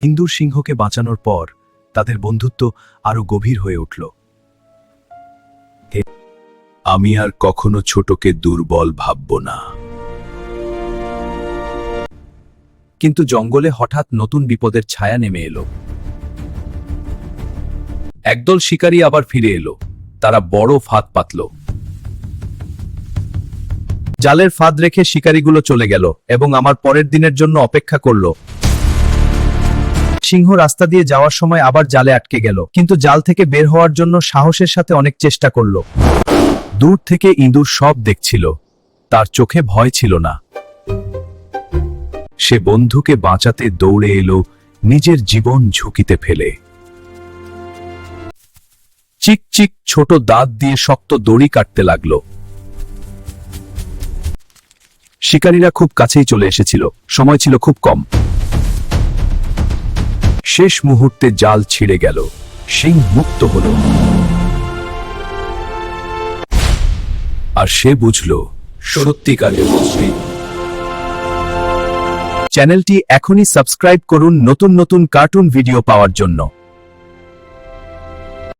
ইন্দুর সিংহকে বাঁচানোর পর তাদের বন্ধুত্ব আরো গভীর হয়ে উঠল। আমি আর কখনো ছোটকে দুর্বল ভাবব না। কিন্তু জঙ্গলে হঠাৎ নতুন বিপদের ছায়া নেমে এলো। একদল শিকারী আবার ফিরে এলো। তারা বড় ফাঁদ পাতল। জালের ফাঁদ রেখে শিকারীগুলো চলে গেল এবং আমার পরের দিনের জন্য অপেক্ষা করল। সিংহ রাস্তা দিয়ে যাওয়ার সময় আবার জালে আটকে গেল, কিন্তু জাল থেকে বের হওয়ার জন্য সাহসের সাথে অনেক চেষ্টা করল। দূর থেকে ইঁদুর সব দেখছিল, তার চোখে ভয় ছিল না। সে বন্ধুকে বাঁচাতে দৌড়ে এলো, নিজের জীবন ঝুঁকিতে ফেলে। চিক চিক ছোট দাঁত দিয়ে শক্ত দড়ি কাটতে লাগলো। শিকারীরা খুব কাছেই চলে এসেছিল, সময় ছিল খুব কম। শেষ মুহূর্তে জাল ছিঁড়ে গেল, সিংহ মুক্ত হল। আর সে বুঝল সত্যিকারের মুসলিম। চ্যানেলটি এখনই সাবস্ক্রাইব করুন নতুন নতুন কার্টুন ভিডিও পাওয়ার জন্য।